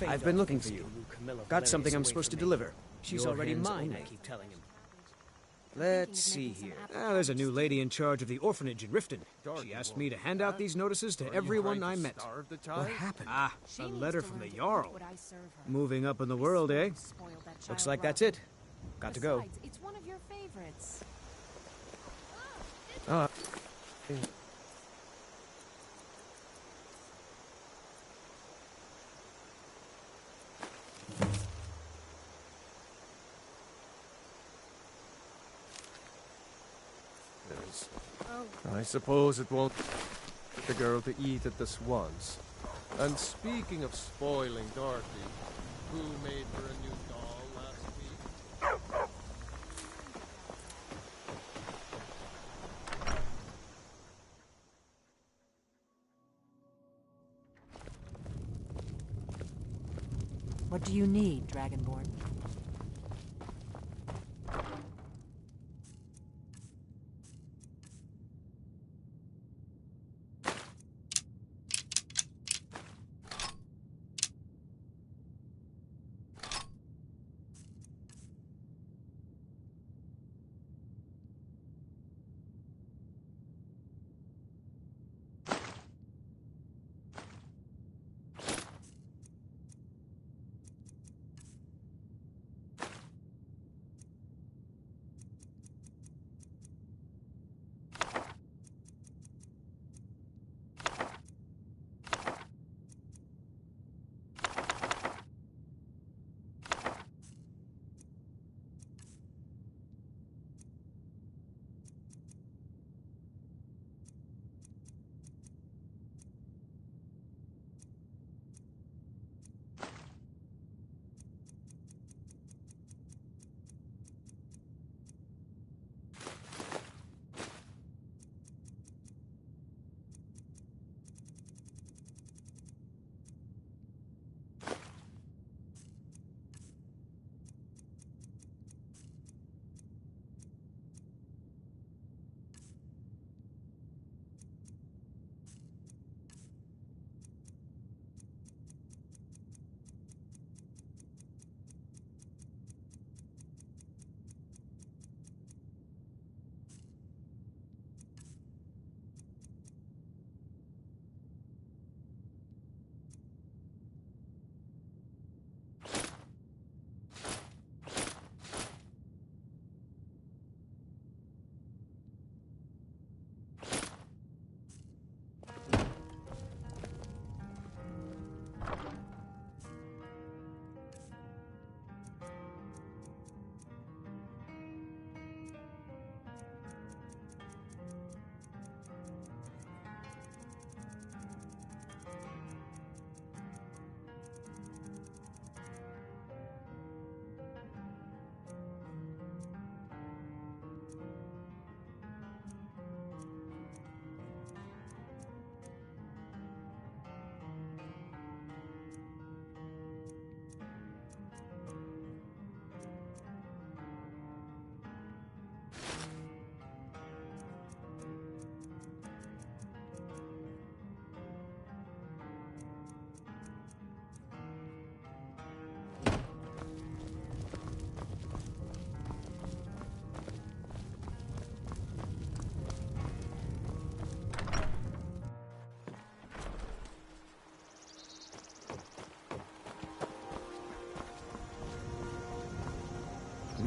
I've been looking for you. Got something I'm supposed to deliver. She's already mine, I keep telling him. Let's see here. There's a new lady in charge of the orphanage in Riften. She asked me to hand out these notices to everyone I met. What happened? A letter from the Jarl. Moving up in the world, eh? Looks like that's it. Got to go. It's one of your favorites. I suppose it won't get the girl to eat at the Swans. And speaking of spoiling Dorothy, who made her a new doll last week? What do you need, Dragonborn?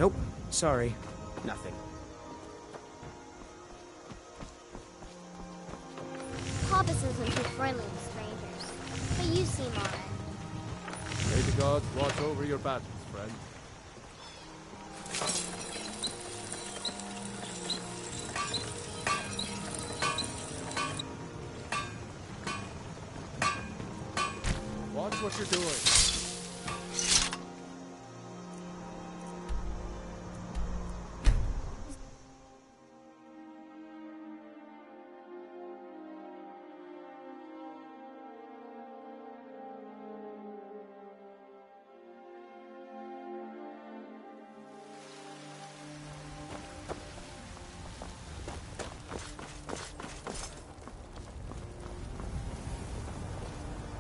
Nope. Sorry. Nothing. Papa isn't too friendly with strangers, but you seem alright. May the gods watch over your battles, friend. Watch what you're doing.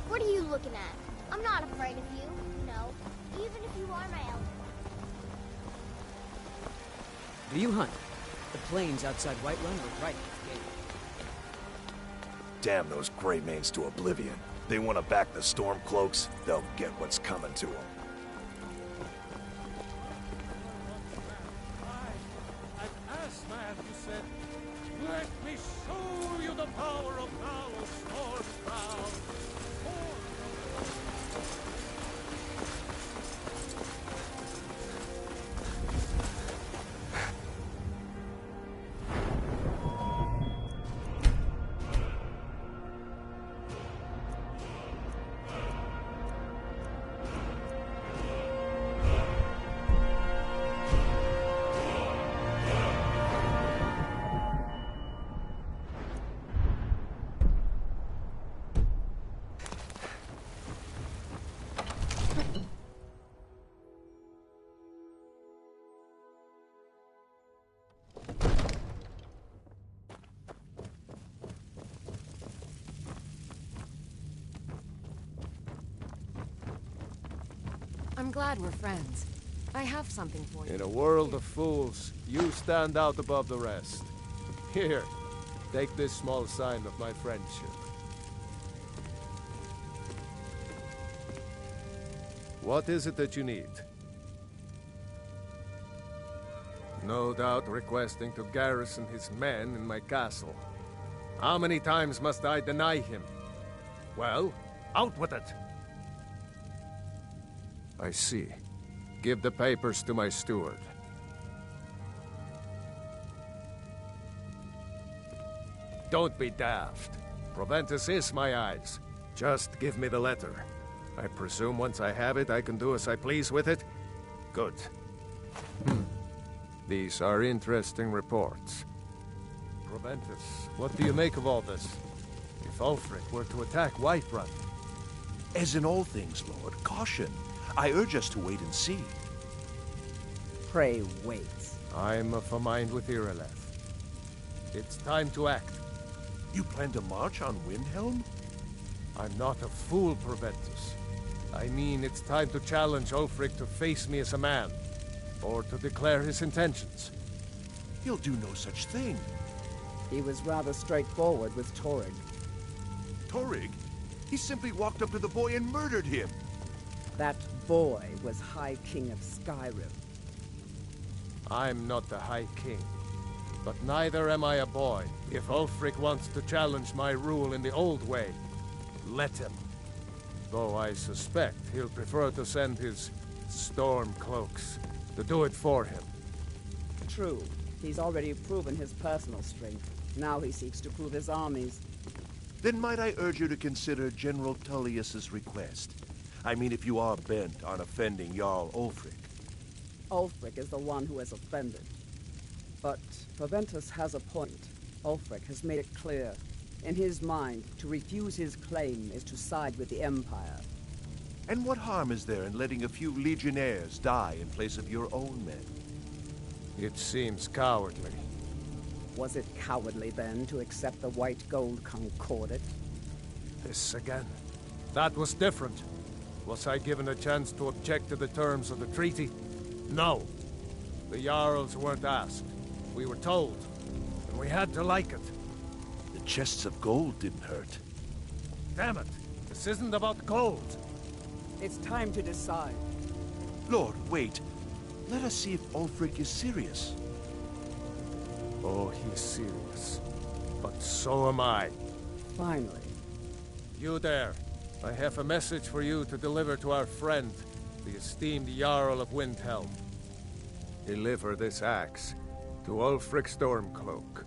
What are you looking at? I'm not afraid of you, no, even if you are my elder. Do you hunt? The plains outside Whiterun were ripe with game. Damn those Greymanes to oblivion. They want to back the Stormcloaks, they'll get what's coming to them. An ass man who said, "Let me show you the power of Mallow Stormcloud." I'm glad we're friends. I have something for you. In a world of fools, you stand out above the rest. Here, take this small sign of my friendship. What is it that you need? No doubt requesting to garrison his men in my castle. How many times must I deny him? Well, out with it! I see. Give the papers to my steward. Don't be daft. Proventus is my eyes. Just give me the letter. I presume once I have it, I can do as I please with it? Good. These are interesting reports. Proventus, what do you make of all this? If Ulfric were to attack Whiterun... As in all things, Lord, caution. I urge us to wait and see. Pray wait. I'm of a mind with Irileth. It's time to act. You plan to march on Windhelm? I'm not a fool, Proventus. I mean, it's time to challenge Ulfric to face me as a man, or to declare his intentions. He'll do no such thing. He was rather straightforward with Torrig. Torrig? He simply walked up to the boy and murdered him. That boy was High King of Skyrim. I'm not the High King, but neither am I a boy. If Ulfric wants to challenge my rule in the old way, let him. Though I suspect he'll prefer to send his Stormcloaks to do it for him. True. He's already proven his personal strength. Now he seeks to prove his armies. Then might I urge you to consider General Tullius's request? I mean, if you are bent on offending Jarl Ulfric. Ulfric is the one who has offended. But Proventus has a point. Ulfric has made it clear. In his mind, to refuse his claim is to side with the Empire. And what harm is there in letting a few legionnaires die in place of your own men? It seems cowardly. Was it cowardly, then, to accept the White Gold Concordat? This again. That was different. Was I given a chance to object to the terms of the treaty? No. The Jarls weren't asked. We were told. And we had to like it. The chests of gold didn't hurt. Damn it! This isn't about gold! It's time to decide. Lord, wait. Let us see if Ulfric is serious. Oh, he's serious. But so am I. Finally. You there. I have a message for you to deliver to our friend, the esteemed Jarl of Windhelm. Deliver this axe to Ulfric Stormcloak.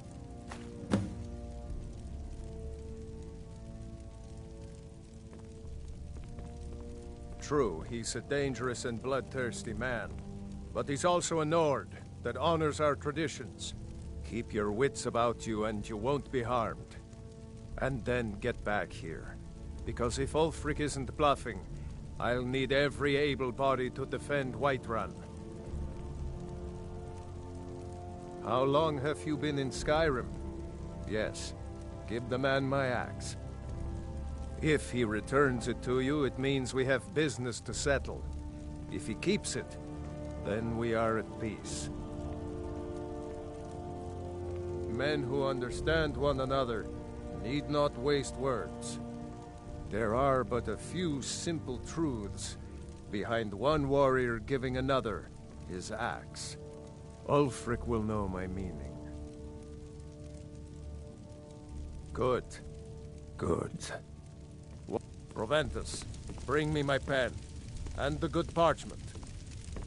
True, he's a dangerous and bloodthirsty man, but he's also a Nord that honors our traditions. Keep your wits about you and you won't be harmed. And then get back here. Because if Ulfric isn't bluffing, I'll need every able body to defend Whiterun. How long have you been in Skyrim? Yes, give the man my axe. If he returns it to you, it means we have business to settle. If he keeps it, then we are at peace. Men who understand one another need not waste words. There are but a few simple truths behind one warrior giving another his axe. Ulfric will know my meaning. Good. Good. Proventus, bring me my pen, and the good parchment.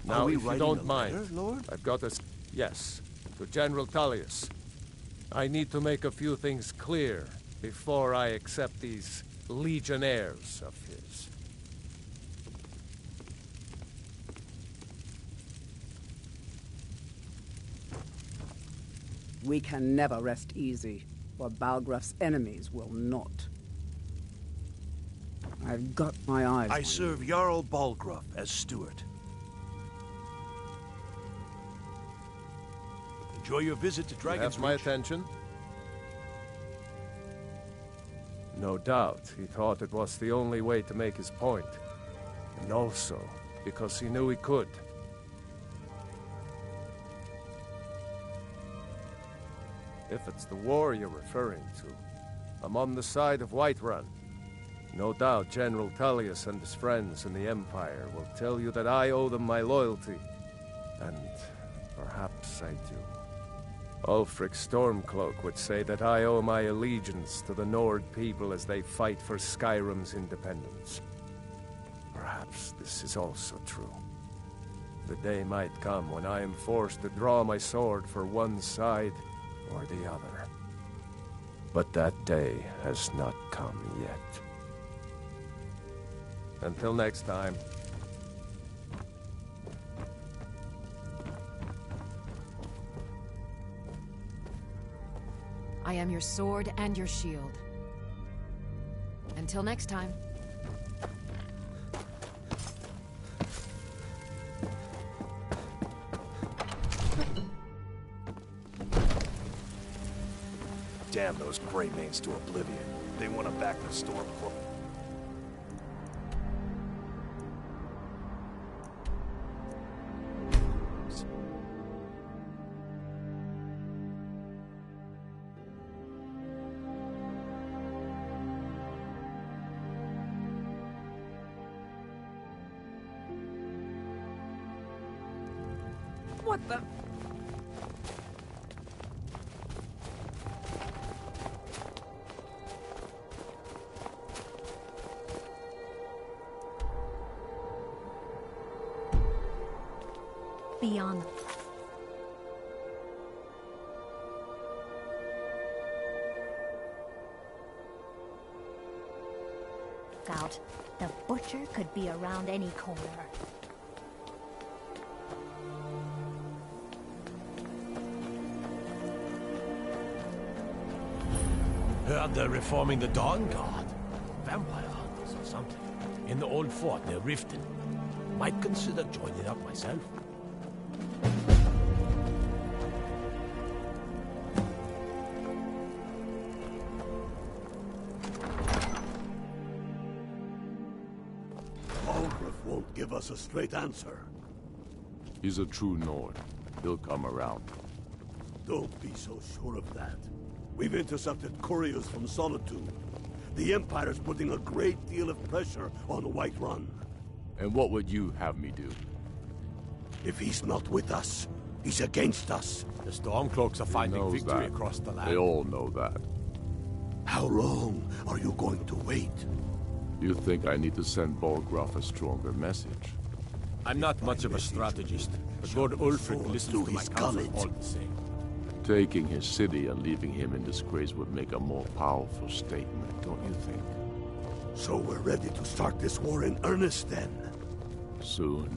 Now, if you don't mind, Lord? I've got a... Yes, to General Tullius. I need to make a few things clear before I accept these legionnaires of his. We can never rest easy, for Balgraf's enemies will not. I've got my eyes on I serve Jarl Balgraf as steward. Enjoy your visit to Dragon's Have my Reach. attention? No doubt, he thought it was the only way to make his point. And also, because he knew he could. If it's the war you're referring to, I'm on the side of Whiterun. No doubt General Tullius and his friends in the Empire will tell you that I owe them my loyalty. And perhaps I do. Ulfric Stormcloak would say that I owe my allegiance to the Nord people as they fight for Skyrim's independence. Perhaps this is also true. The day might come when I am forced to draw my sword for one side or the other. But that day has not come yet. Until next time. I am your sword and your shield. Until next time. Damn those Greymanes to oblivion. They want to back the Stormcloak. What the? Beyond. Out. The butcher could be around any corner. Heard they're reforming the Dawn Guard. Vampire hunters or something. In the old fort near Riften. Might consider joining up myself. Balgraf won't give us a straight answer. He's a true Nord. He'll come around. Don't be so sure of that. We've intercepted couriers from Solitude. The Empire's putting a great deal of pressure on Whiterun. And what would you have me do? If he's not with us, he's against us. The Stormcloaks are finding knows victory that. across the land. They all know that. How long are you going to wait? You think I need to send Bolgraf a stronger message? I'm not much of a strategist, but Lord Ulfric listens to my counsel all the same. Taking his city and leaving him in disgrace would make a more powerful statement, don't you think? So we're ready to start this war in earnest then? Soon.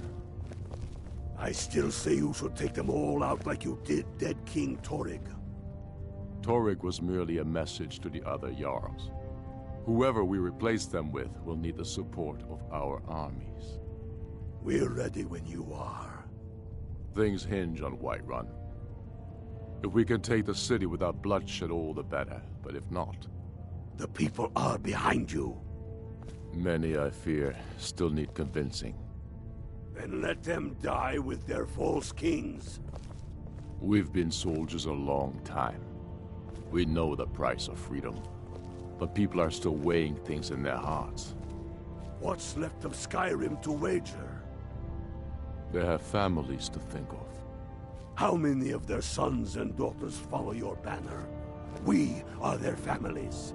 I still say you should take them all out like you did dead King Torrig. Torrig was merely a message to the other Jarls. Whoever we replace them with will need the support of our armies. We're ready when you are. Things hinge on Whiterun. If we can take the city without bloodshed, all the better. But if not... The people are behind you. Many, I fear, still need convincing. Then let them die with their false kings. We've been soldiers a long time. We know the price of freedom. But people are still weighing things in their hearts. What's left of Skyrim to wager? They have families to think of. How many of their sons and daughters follow your banner? We are their families.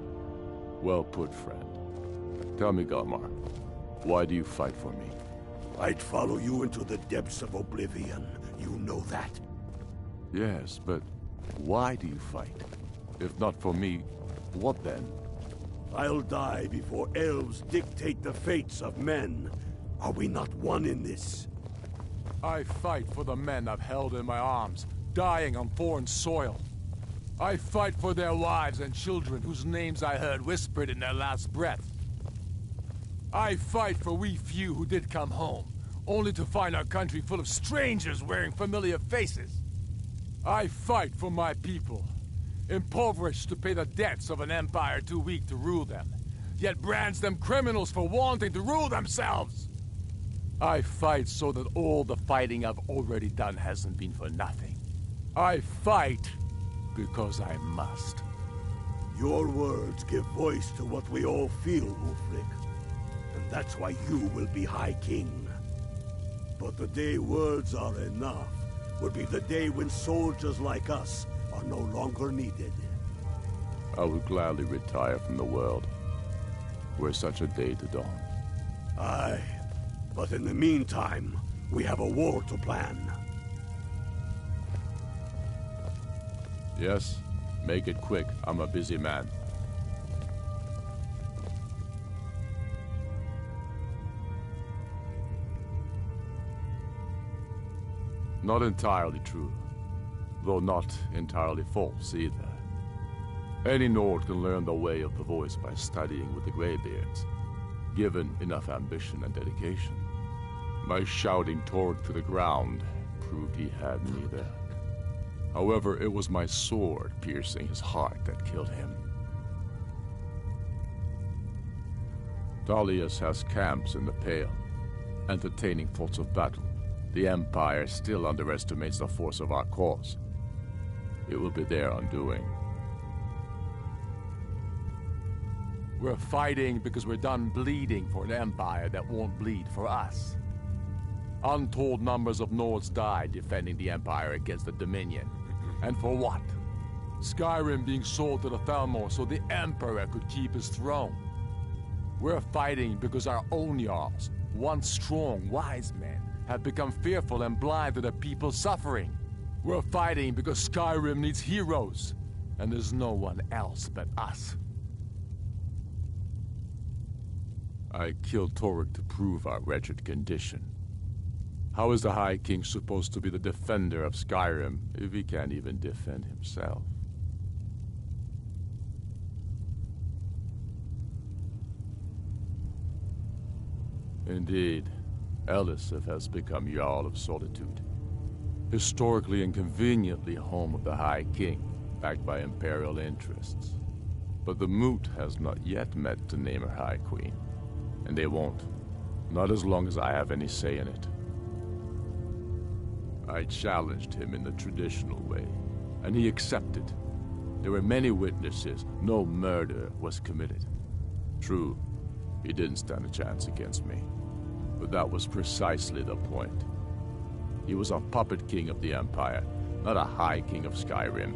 Well put, friend. Tell me, Galmar, why do you fight for me? I'd follow you into the depths of oblivion. You know that. Yes, but why do you fight? If not for me, what then? I'll die before elves dictate the fates of men. Are we not one in this? I fight for the men I've held in my arms, dying on foreign soil. I fight for their wives and children whose names I heard whispered in their last breath. I fight for we few who did come home, only to find our country full of strangers wearing familiar faces. I fight for my people, impoverished to pay the debts of an empire too weak to rule them, yet brands them criminals for wanting to rule themselves. I fight so that all the fighting I've already done hasn't been for nothing. I fight because I must. Your words give voice to what we all feel, Ulfric. And that's why you will be High King. But the day words are enough will be the day when soldiers like us are no longer needed. I would gladly retire from the world, were such a day to dawn. Aye, but in the meantime, we have a war to plan. Yes, make it quick. I'm a busy man. Not entirely true, though not entirely false either. Any Nord can learn the way of the voice by studying with the Greybeards, given enough ambition and dedication. My shouting Torg to the ground proved he had neither. However, it was my sword piercing his heart that killed him. Dalius has camps in the Pale, entertaining thoughts of battle. The Empire still underestimates the force of our cause. It will be their undoing. We're fighting because we're done bleeding for an empire that won't bleed for us. Untold numbers of Nords died defending the Empire against the Dominion. And for what? Skyrim being sold to the Thalmor so the Emperor could keep his throne. We're fighting because our own Jarls, once strong, wise men, have become fearful and blind to the people's suffering. We're fighting because Skyrim needs heroes, and there's no one else but us. I killed Torrig to prove our wretched condition. How is the High King supposed to be the defender of Skyrim if he can't even defend himself? Indeed, Elisif has become Jarl of Solitude, historically and conveniently home of the High King, backed by Imperial interests. But the Moot has not yet met to name her High Queen, and they won't, not as long as I have any say in it. I challenged him in the traditional way, and he accepted. There were many witnesses, no murder was committed. True, he didn't stand a chance against me. But that was precisely the point. He was a puppet king of the Empire, not a high king of Skyrim.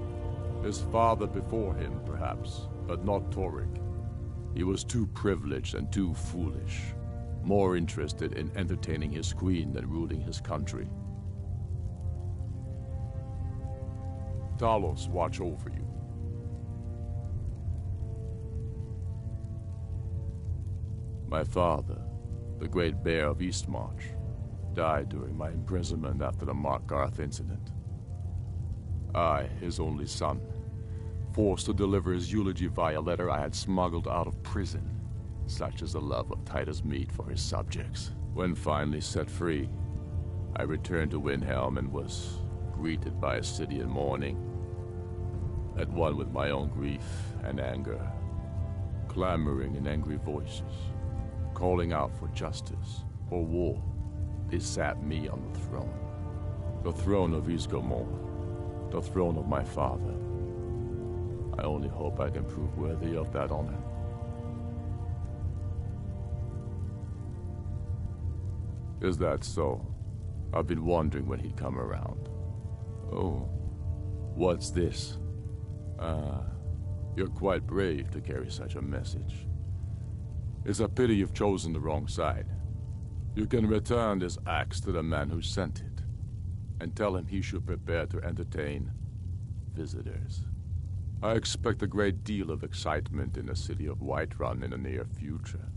His father before him, perhaps, but not Torrik. He was too privileged and too foolish, more interested in entertaining his queen than ruling his country. Talos watch over you. My father, the Great Bear of Eastmarch, died during my imprisonment after the Markarth incident. I, his only son, forced to deliver his eulogy via letter I had smuggled out of prison. Such is the love of Titus meat for his subjects. When finally set free, I returned to Windhelm and was greeted by a city in mourning, at one with my own grief and anger, clamoring in angry voices, calling out for justice, for war. They sat me on the throne of Ysgramor, the throne of my father. I only hope I can prove worthy of that honor. Is that so? I've been wondering when he'd come around. Oh, what's this? You're quite brave to carry such a message. It's a pity you've chosen the wrong side. You can return this axe to the man who sent it, and tell him he should prepare to entertain visitors. I expect a great deal of excitement in the city of Whiterun in the near future.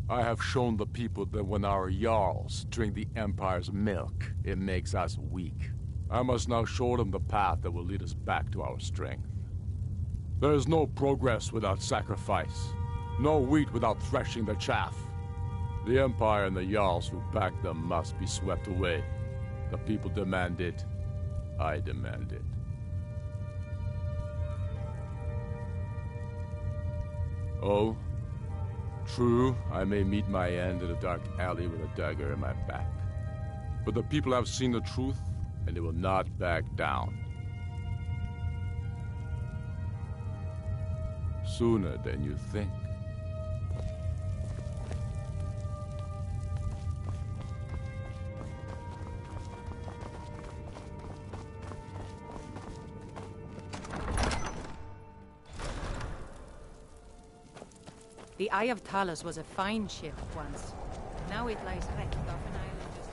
I have shown the people that when our Jarls drink the Empire's milk, it makes us weak. I must now show them the path that will lead us back to our strength. There is no progress without sacrifice, no wheat without threshing the chaff. The Empire and the Jarls who back them must be swept away. The people demand it. I demand it. Oh, true, I may meet my end in a dark alley with a dagger in my back. But the people have seen the truth, and they will not back down. Sooner than you think. The Eye of Talos was a fine ship once. Now it lies wrecked off an island just...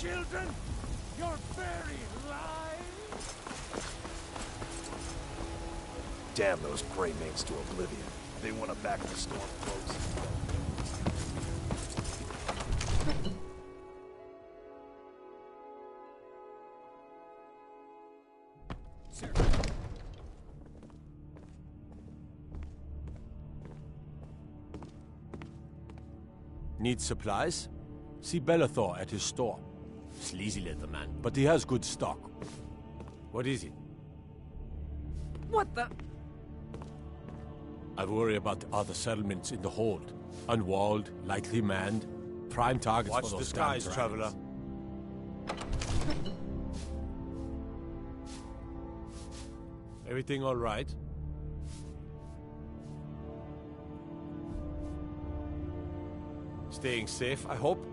children? Your very lives? Damn those Grey Mates to oblivion. They want to back the storm close. Sir. Need supplies? See Bellathor at his store. Sleazy little man, but he has good stock. What is it? What the? I worry about the other settlements in the hold. Unwalled, lightly manned, prime targets Watch for those the skies, damn traveler. Everything all right? Staying safe, I hope?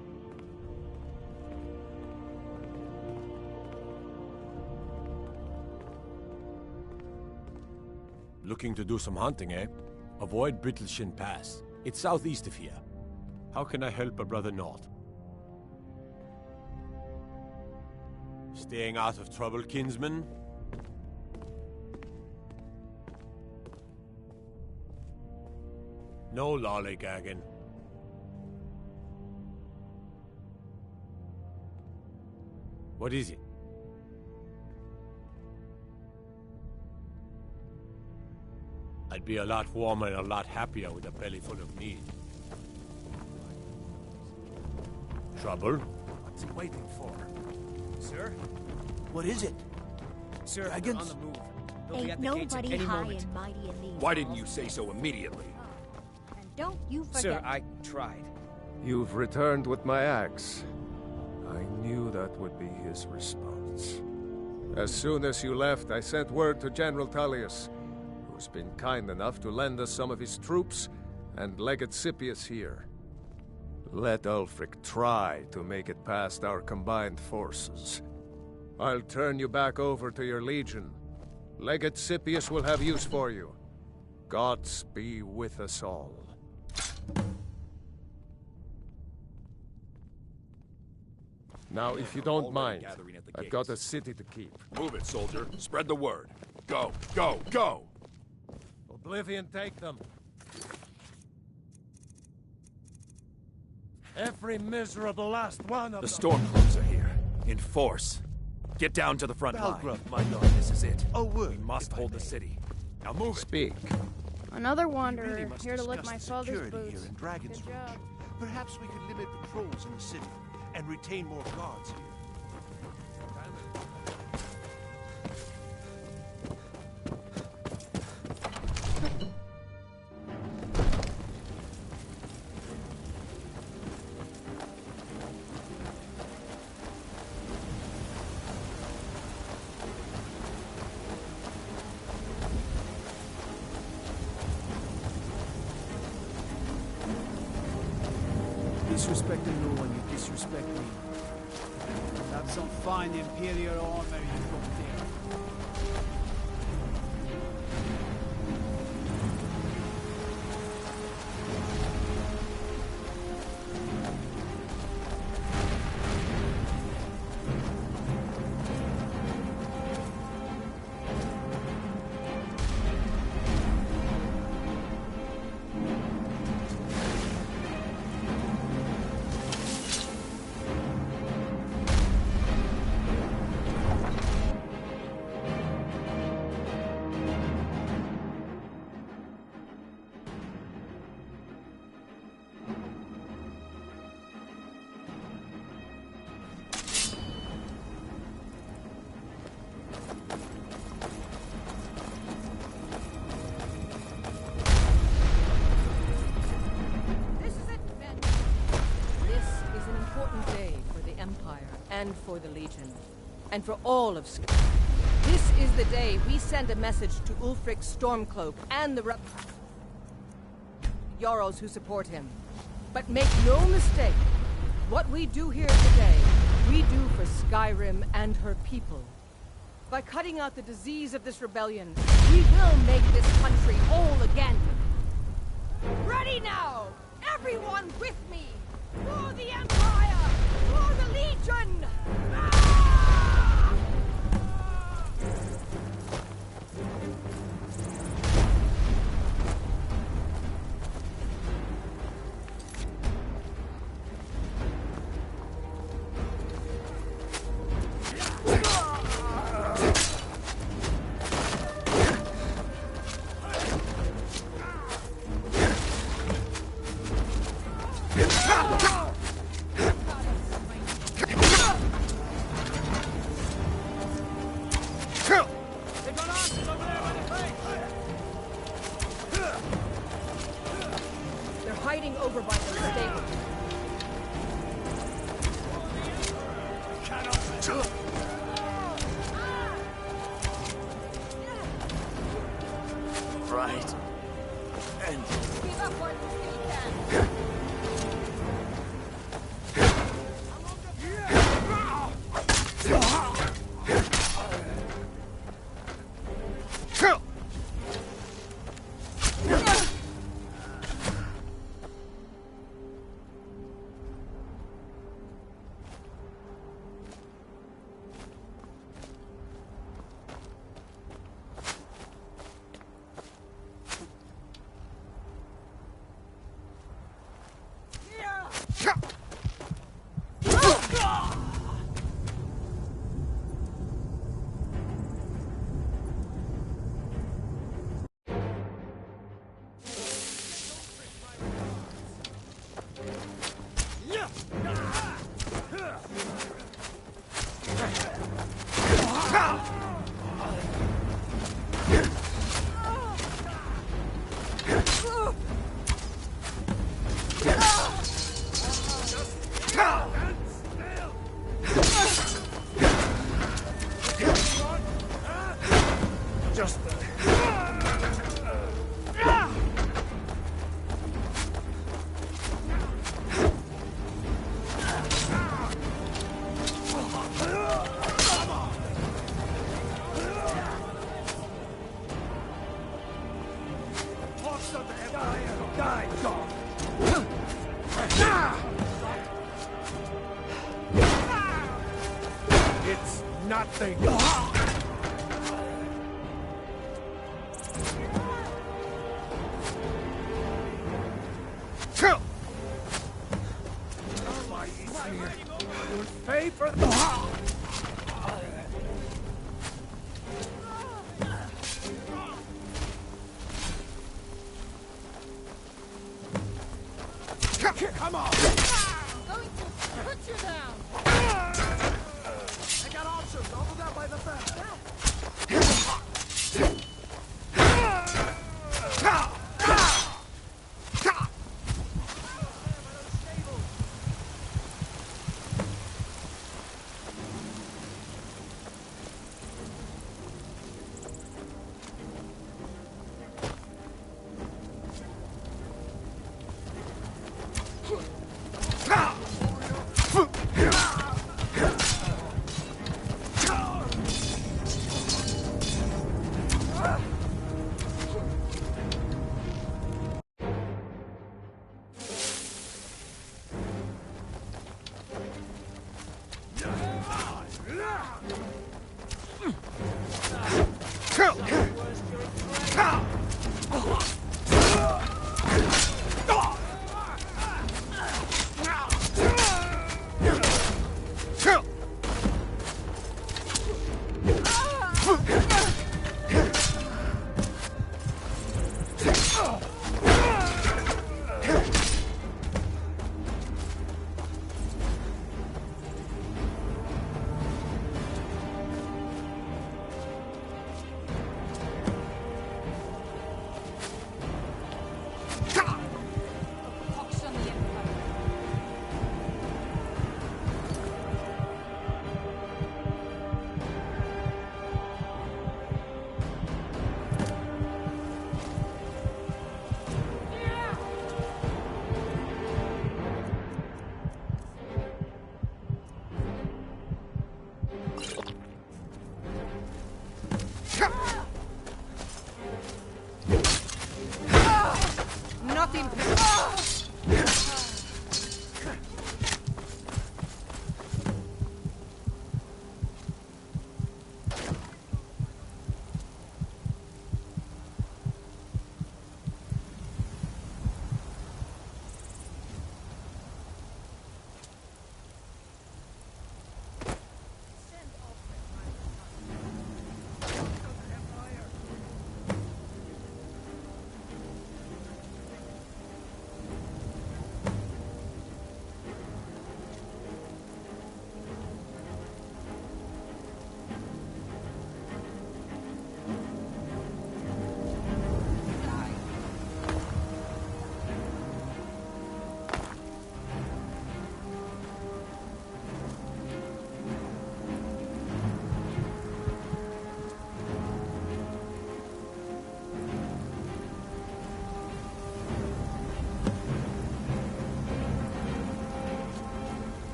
Looking to do some hunting, eh? Avoid Brittleshin Pass. It's southeast of here. How can I help a brother Nord? Staying out of trouble, kinsman? No lollygagging. What is it? I'd be a lot warmer and a lot happier with a belly full of meat. Trouble? What's he waiting for? Sir? What is it? Sir, they're Dragons? on the move. They'll be Ain't at the gates at nobody any high moment. and mighty in these Why didn't halls. you say so immediately? And don't you forget. Sir, I tried. You've returned with my axe. I knew that would be his response. As soon as you left, I sent word to General Tullius, who's been kind enough to lend us some of his troops, and Legate Scipius here. Let Ulfric try to make it past our combined forces. I'll turn you back over to your legion. Legate Scipius will have use for you. Gods be with us all. Now, if you don't mind, I've got a city to keep. Move it, soldier. Spread the word. Go, go, go! Oblivion, take them. Every miserable last one of The them. Stormcloaks are here. In force. Get down to the front line. Balgruuf, my lord. This is it. A word, We must if I hold the may. city. Now move it. Speak. Another We wanderer, really must here to lick discuss my the father's security boots. here in Dragon's Good Root. job. Perhaps we could limit patrols in the city and retain more guards here. Disrespecting no one, you disrespect me. That's some fine Imperial armor you got there. This is it, men. This is an important day for the Empire and for the Legion, and for all of Skyrim. This is the day we send a message to Ulfric Stormcloak and the Jarls who support him. But make no mistake, what we do here today, we do for Skyrim and her people. By cutting out the disease of this rebellion, we will make this country whole again. Ready now! Everyone with me! For the Empire! For the Legion! waiting over by those stables. Right. And Give up while you still can. It's nothing. You'll pay for Come on! Going to put you down! I got options. I'll go down by the fence. Nothing.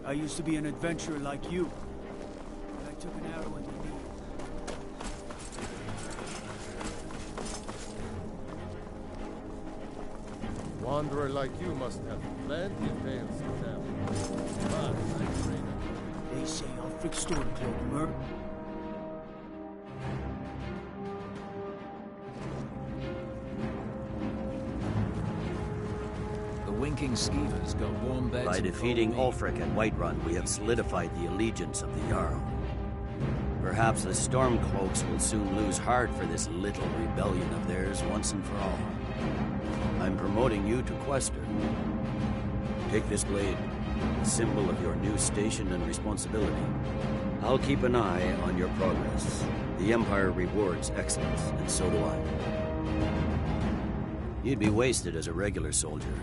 I used to be an adventurer like you. But I took an arrow in the knee. Wanderer like you must have plenty of tales to tell. But I'm afraid They say Ulfric Stormcloak murdered. The winking skeevers got warm beds. By defeating Ulfric at Whiterun, we have solidified the allegiance of the Jarl. Perhaps the Stormcloaks will soon lose heart for this little rebellion of theirs once and for all. I'm promoting you to Quester. Take this blade, a symbol of your new station and responsibility. I'll keep an eye on your progress. The Empire rewards excellence, and so do I. You'd be wasted as a regular soldier.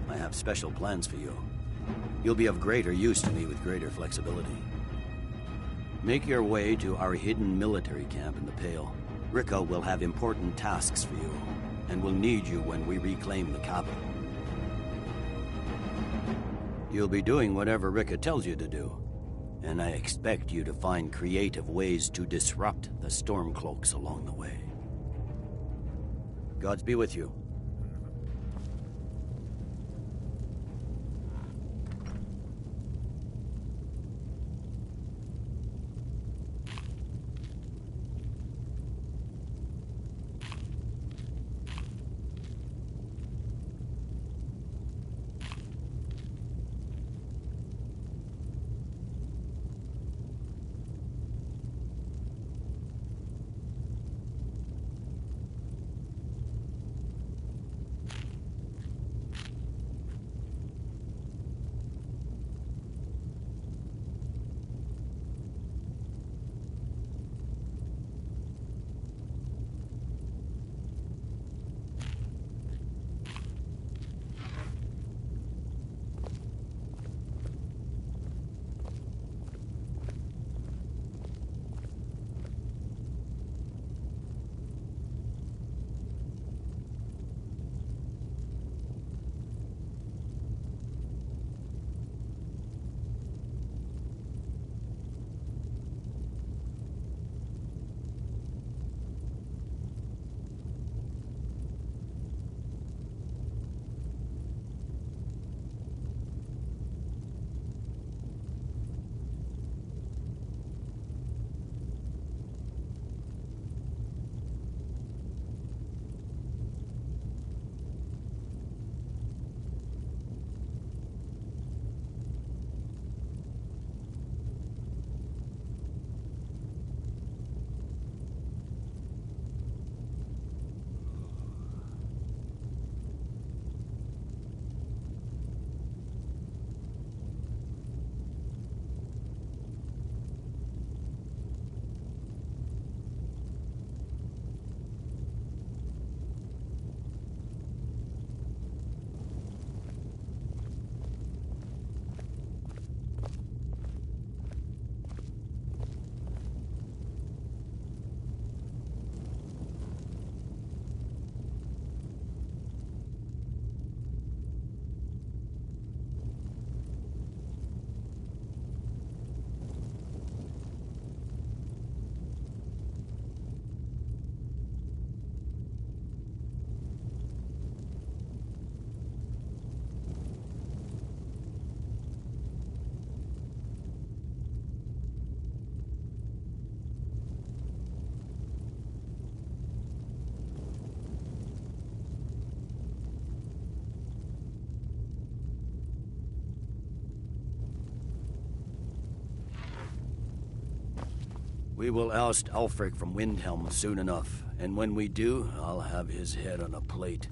I have special plans for you. You'll be of greater use to me with greater flexibility. Make your way to our hidden military camp in the Pale. Ricka will have important tasks for you, and will need you when we reclaim the capital. You'll be doing whatever Ricka tells you to do, and I expect you to find creative ways to disrupt the Stormcloaks along the way. Gods be with you. We will oust Ulfric from Windhelm soon enough, and when we do, I'll have his head on a plate.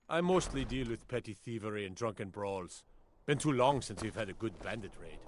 I mostly deal with petty thievery and drunken brawls. Been too long since we've had a good bandit raid.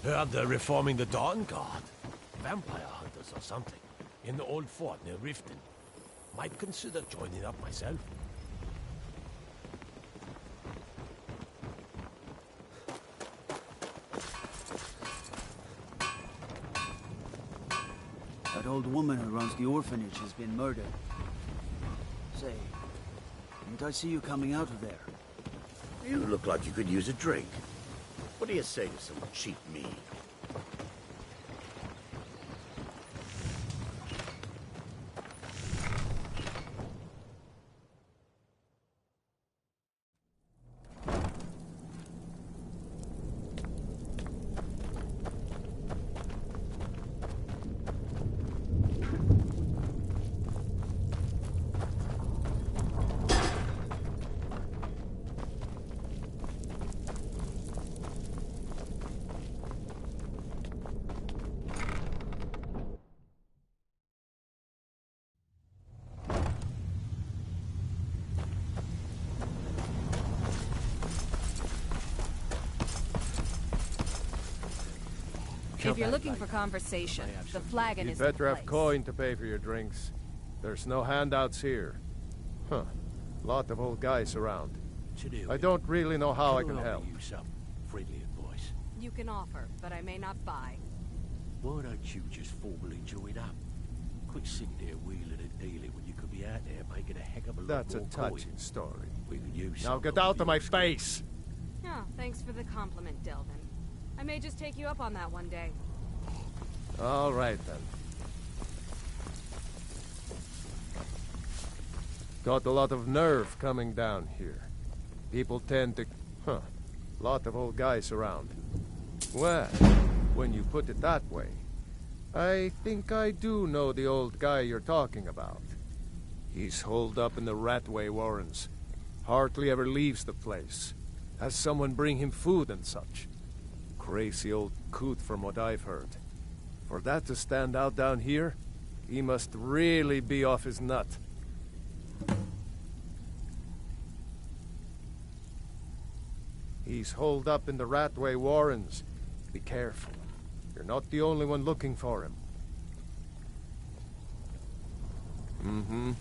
Heard they're reforming the Dawn Guard. Vampire hunters or something. In the old fort near Riften. Might consider joining up myself. That old woman who runs the orphanage has been murdered. Say, didn't I see you coming out of there? You look like you could use a drink. What do you say to some cheap mead? If you're looking for conversation, the flagon You'd is better the have place. coin to pay for your drinks. There's no handouts here. Huh. Lot of old guys around. I don't really know how I can help. You some friendly advice. You can offer, but I may not buy. Why don't you just formally join up? Quit sitting there wheeling and dealing when you could be out there making a heck of a lot That's a more coin. touching story. We could use Now some get of out of my yours. face! Oh, thanks for the compliment, Delvin. I may just take you up on that one day. All right, then. Got a lot of nerve coming down here. People tend to... Lot of old guys around. Well, when you put it that way, I think I do know the old guy you're talking about. He's holed up in the Ratway Warrens. Hardly ever leaves the place. Has someone bring him food and such. Crazy old coot from what I've heard. For that to stand out down here, he must really be off his nut. He's holed up in the Ratway Warrens. Be careful. You're not the only one looking for him. Mm-hmm.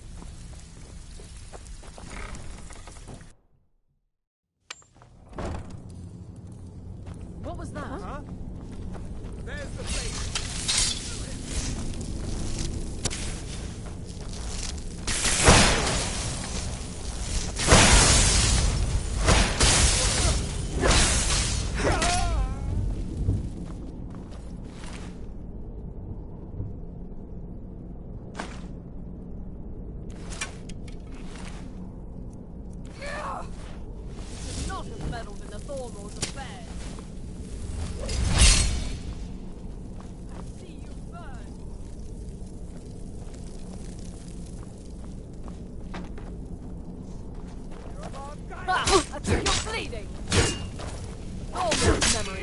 What was that? Huh? There's the place. This is not as metal than the Thormor's affair. See you burn. I think you're bleeding. Thormor's memory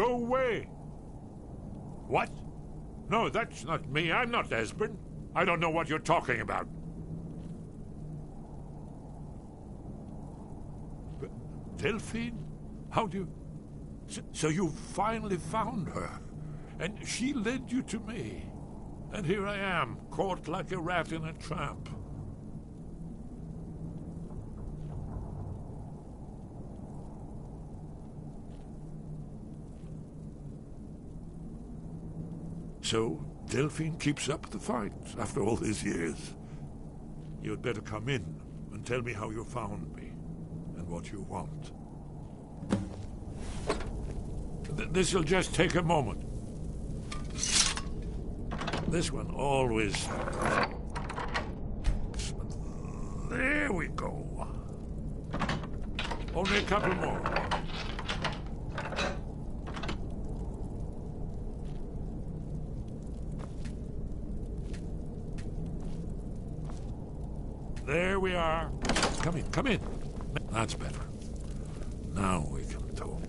Go away! What? No, that's not me. I'm not Esbern. I don't know what you're talking about. Delphine? How do you... So you finally found her, and she led you to me. And here I am, caught like a rat in a trap. So, Delphine keeps up the fight after all these years. You'd better come in and tell me how you found me and what you want. This'll just take a moment. This one always... There we go. Only a couple more. There we are. Come in, come in. That's better. Now we can talk.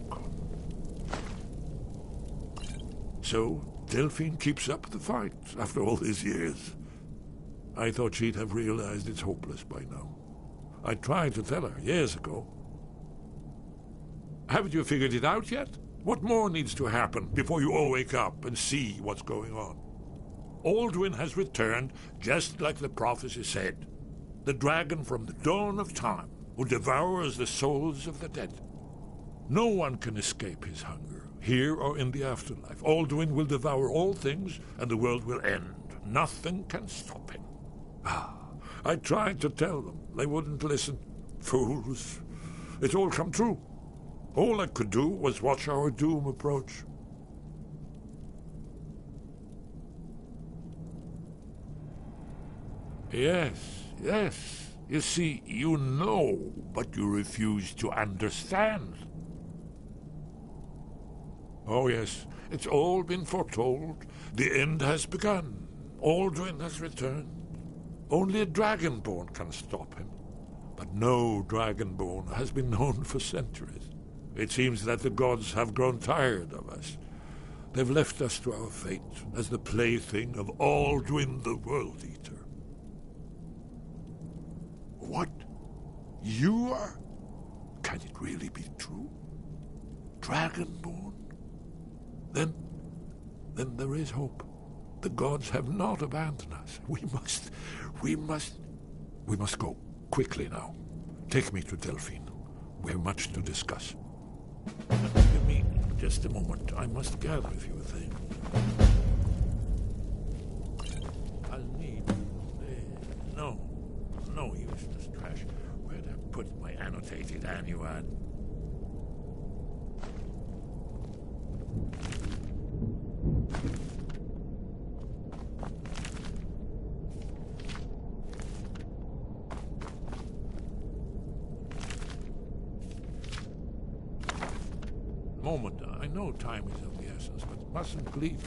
So, Delphine keeps up the fight after all these years. I thought she'd have realized it's hopeless by now. I tried to tell her years ago. Haven't you figured it out yet? What more needs to happen before you all wake up and see what's going on? Alduin has returned just like the prophecy said. The dragon from the dawn of time who devours the souls of the dead. No one can escape his hunger, here or in the afterlife. Alduin will devour all things, and the world will end. Nothing can stop him. I tried to tell them. They wouldn't listen. Fools. It's all come true. All I could do was watch our doom approach. Yes, yes. You see, you know, but you refuse to understand. Oh, yes. It's all been foretold. The end has begun. Alduin has returned. Only a dragonborn can stop him. But no dragonborn has been known for centuries. It seems that the gods have grown tired of us. They've left us to our fate as the plaything of Alduin the World Eater. What? You are? Can it really be true? Dragonborn? Then there is hope. The gods have not abandoned us. We must go. Quickly now. Take me to Delphine. We have much to discuss. Give me just a moment. I must gather a few things. I'll need... No useless trash. Where'd I put my annotated annuad? Moment. I know time is of the essence, but mustn't bleed.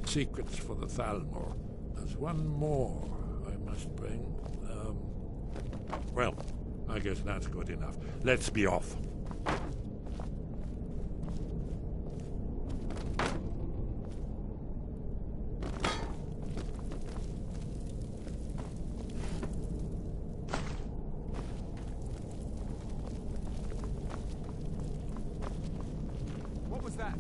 Secrets for the Thalmor. There's one more I must bring. Well, I guess that's good enough. Let's be off. What was that?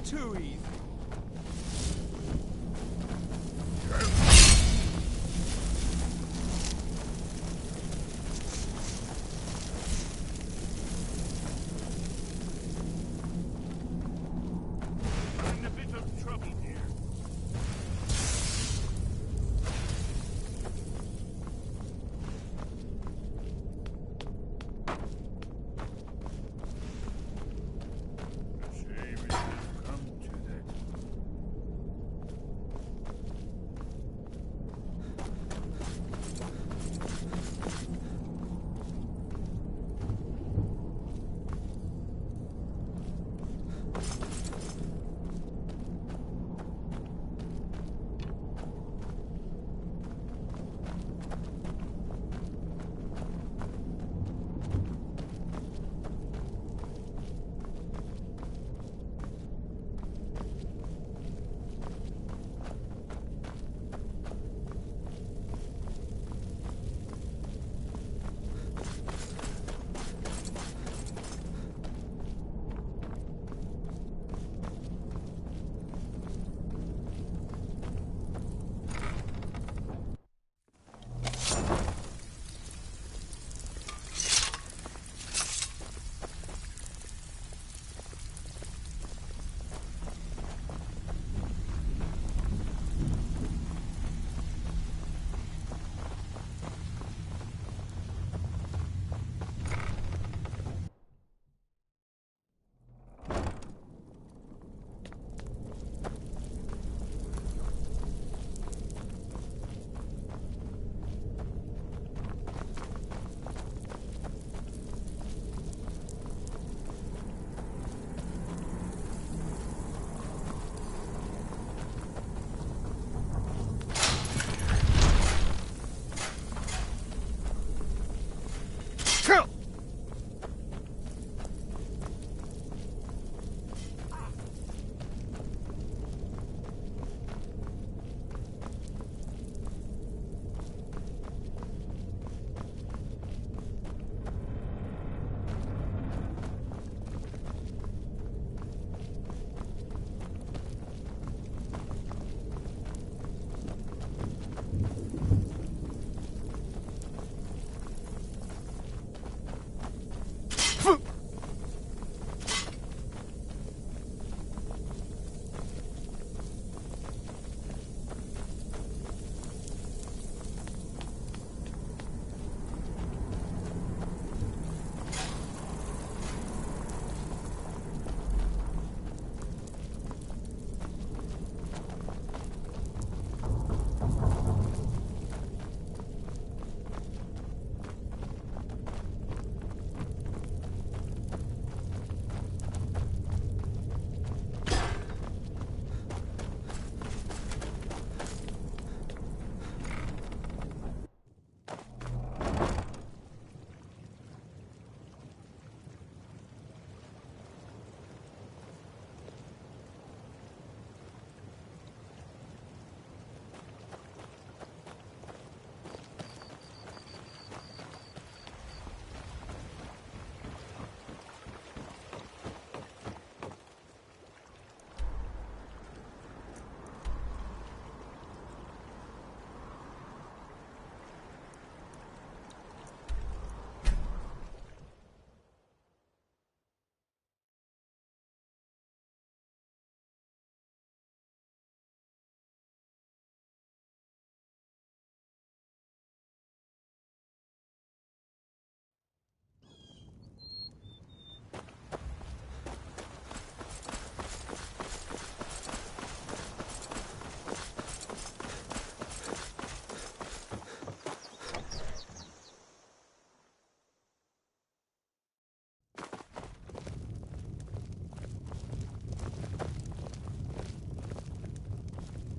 Too easy.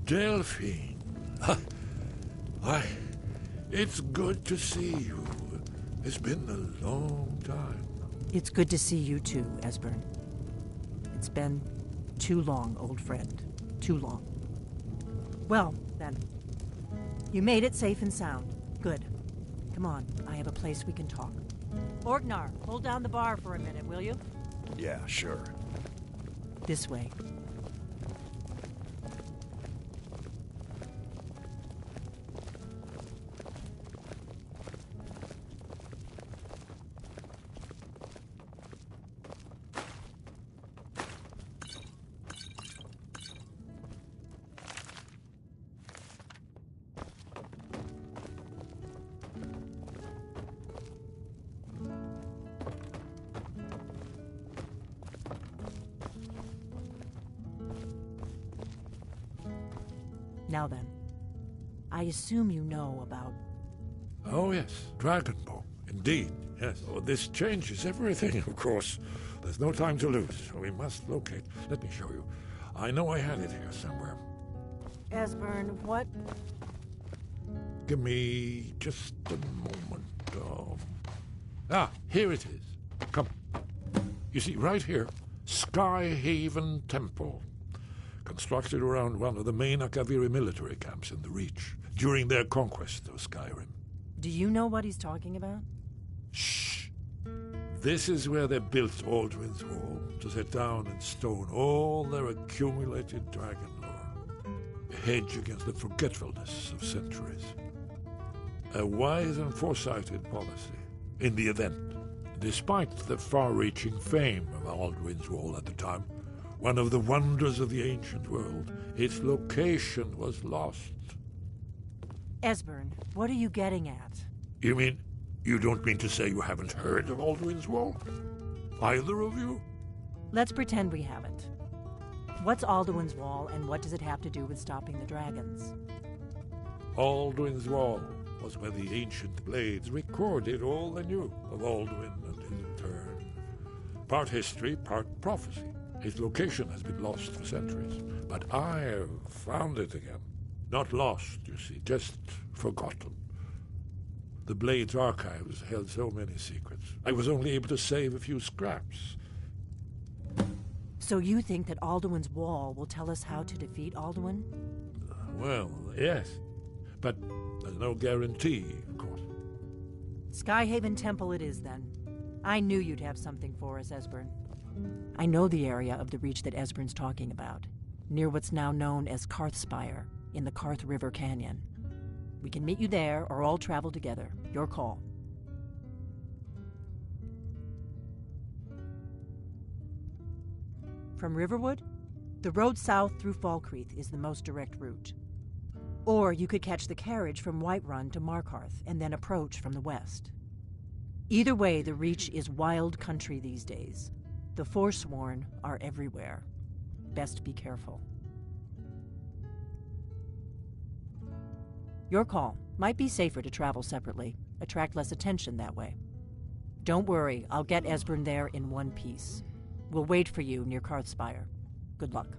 Delphine. Why, it's good to see you. It's been a long time. It's good to see you too, Esbern. It's been too long, old friend. Too long. Well, then. You made it safe and sound. Good. Come on, I have a place we can talk. Orgnar, hold down the bar for a minute, will you? Yeah, sure. This way. Now then, I assume you know about... Oh, yes, Dragonborn. Indeed, yes. Oh, this changes everything, of course. There's no time to lose. We must locate. Let me show you. I know I had it here somewhere. Esbern, what? Give me just a moment. Here it is. Come. You see, right here, Skyhaven Temple. Constructed around one of the main Akaviri military camps in the Reach during their conquest of Skyrim. Do you know what he's talking about? Shh! This is where they built Aldrin's Wall, to set down in stone all their accumulated dragon lore. A hedge against the forgetfulness of centuries. A wise and foresighted policy, in the event, despite the far-reaching fame of Aldrin's Wall at the time, one of the wonders of the ancient world, its location was lost. Esbern, what are you getting at? You mean, you don't mean to say you haven't heard of Aldrin's Wall? Either of you? Let's pretend we haven't. What's Alduin's Wall, and what does it have to do with stopping the dragons? Aldrin's Wall was where the ancient blades recorded all they knew of Alduin and his return. Part history, part prophecy. Its location has been lost for centuries, but I have found it again. Not lost, you see, just forgotten. The Blade's archives held so many secrets. I was only able to save a few scraps. So you think that Alduin's Wall will tell us how to defeat Alduin? Well, yes. But there's no guarantee, of course. Skyhaven Temple it is, then. I knew you'd have something for us, Esbern. I know the area of the Reach that Esbern's talking about, near what's now known as Karthspire, in the Karth River Canyon. We can meet you there, or all travel together. Your call. From Riverwood, the road south through Falkreath is the most direct route. Or you could catch the carriage from Whiterun to Markarth, and then approach from the west. Either way, the Reach is wild country these days. The Forsworn are everywhere. Best be careful. Your call. Might be safer to travel separately. Attract less attention that way. Don't worry, I'll get Esbern there in one piece. We'll wait for you near Karthspire. Good luck.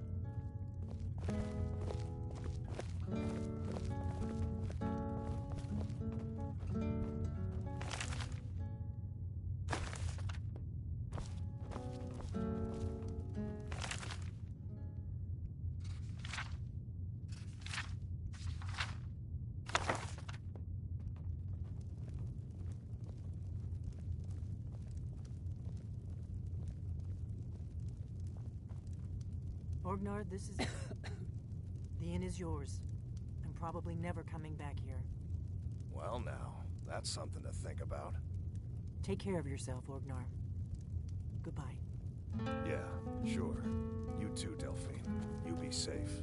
Orgnar, this is... The inn is yours. I'm probably never coming back here. Well now, that's something to think about. Take care of yourself, Orgnar. Goodbye. Yeah, sure. You too, Delphine. You be safe.